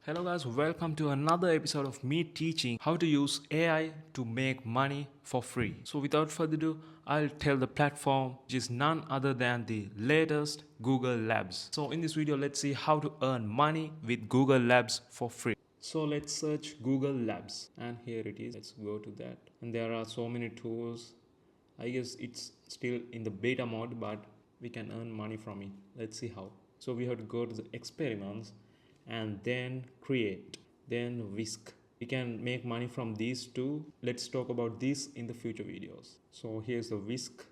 Hello guys, welcome to another episode of me teaching how to use AI to make money for free. So without further ado, I'll tell the platform which is none other than the latest Google Labs. So in this video, let's see how to earn money with Google Labs for free. So let's search Google Labs and here it is. Let's go to that. And there are so many tools. I guess it's still in the beta mode, but we can earn money from it. Let's see how. So we have to go to the experiments and then create, then whisk. We can make money from these two. Let's talk about this in the future videos. So here's the whisk.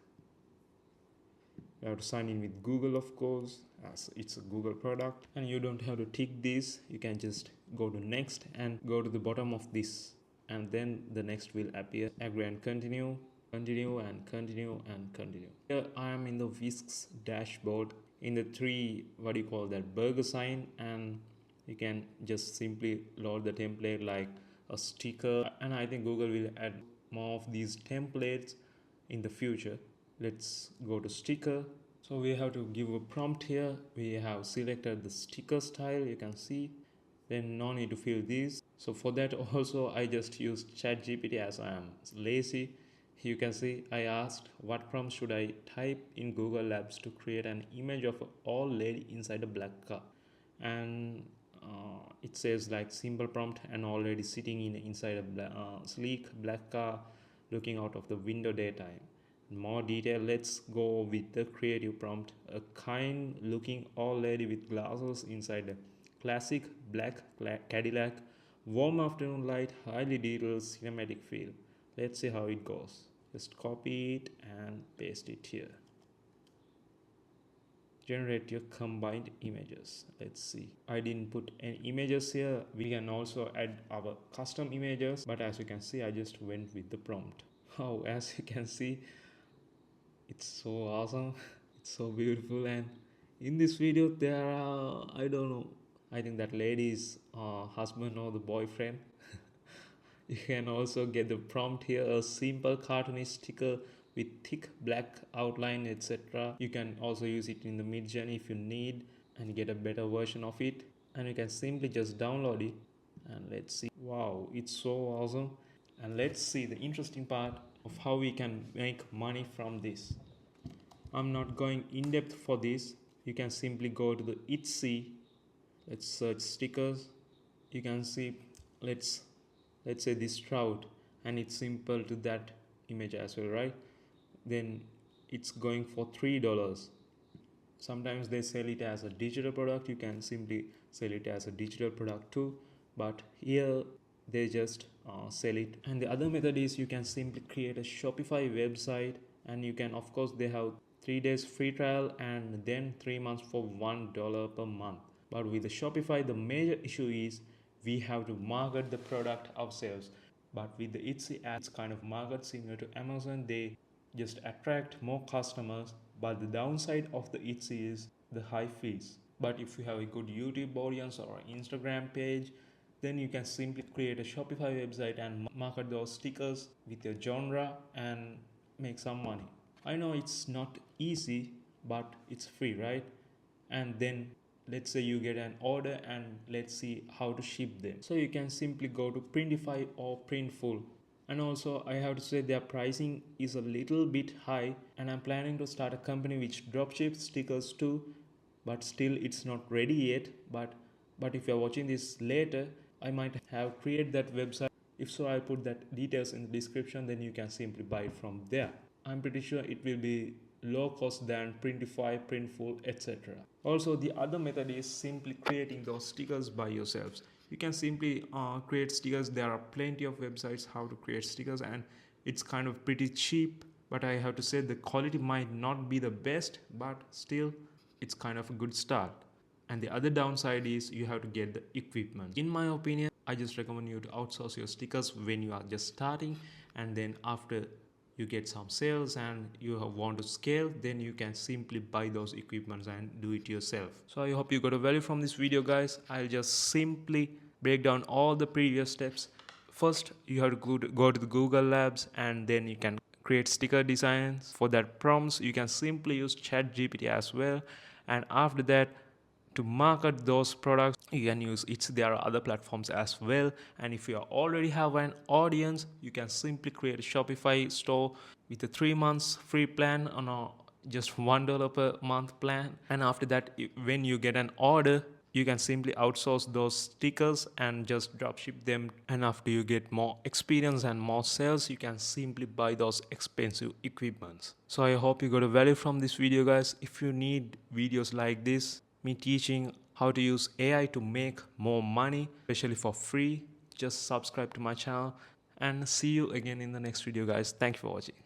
You have to sign in with Google, of course, as it's a Google product, and you don't have to tick this. You can just go to next and go to the bottom of this, and then the next will appear. Agree and continue, continue and continue and continue. Here I am in the Whisk's dashboard in the three, what do you call that, burger sign, and you can just simply load the template like a sticker, and I think Google will add more of these templates in the future. Let's go to sticker. So we have to give a prompt here. We have selected the sticker style, you can see. Then no need to fill these. So for that also I just used ChatGPT as I am lazy. You can see I asked what prompt should I type in Google Labs to create an image of an old lady inside a black car, and it says like simple prompt and already sitting inside a sleek black car looking out of the window daytime. More detail, let's go with the creative prompt. A kind looking old lady with glasses inside a classic black Cadillac, warm afternoon light, highly detailed cinematic feel. Let's see how it goes. Just copy it and paste it here. Generate your combined images. Let's see, I didn't put any images here. We can also add our custom images, but as you can see I just went with the prompt. Oh, as you can see, it's so awesome. It's so beautiful, and in this video there are, I don't know, I think that lady's husband or the boyfriend. You can also get the prompt here, a simple cartoony sticker with thick black outline, etc. You can also use it in the mid-journey if you need and get a better version of it, and you can simply just download it. And let's see, wow, it's so awesome. And let's see the interesting part of how we can make money from this. I'm not going in depth for this. You can simply go to the Etsy. Let's search stickers. You can see, let's say this trout, and it's simple to that image as well, right? Then it's going for $3. Sometimes they sell it as a digital product. You can simply sell it as a digital product too, but here they just sell it. And the other method is you can simply create a Shopify website, and you can, of course, they have 3 days free trial and then 3 months for $1 per month. But with the Shopify, the major issue is we have to market the product ourselves. But with the Etsy ads kind of market similar to Amazon, they just attract more customers. But the downside of the Etsy is the high fees. But if you have a good YouTube audience or Instagram page, then you can simply create a Shopify website and market those stickers with your genre and make some money. I know it's not easy, but it's free, right? And then let's say you get an order, and let's see how to ship them. So you can simply go to Printify or Printful. And also I have to say their pricing is a little bit high, and I'm planning to start a company which dropships stickers too, but still it's not ready yet. But if you're watching this later, I might have created that website. If so, I'll put that details in the description, then you can simply buy it from there. I'm pretty sure it will be low cost than Printify, Printful, etc. Also, the other method is simply creating those stickers by yourselves. You can simply create stickers. There are plenty of websites how to create stickers, and it's kind of pretty cheap. But I have to say the quality might not be the best, but still it's kind of a good start. And the other downside is you have to get the equipment. In my opinion, I just recommend you to outsource your stickers when you are just starting, and then after you get some sales and you want to scale, then you can simply buy those equipments and do it yourself. So I hope you got a value from this video, guys. I'll just simply break down all the previous steps. First, you have to go to the Google Labs, and then you can create sticker designs. For that prompts, you can simply use ChatGPT as well. And after that, to market those products, You can use it. There are other platforms as well, and if you already have an audience, you can simply create a Shopify store with a 3 months free plan on a just $1 per month plan. And after that, when you get an order, you can simply outsource those stickers and just drop ship them. And after you get more experience and more sales, you can simply buy those expensive equipments. So I hope you got a value from this video, guys. If you need videos like this, me teaching how to use AI to make more money, especially for free, just subscribe to my channel, and see you again in the next video, guys. Thank you for watching.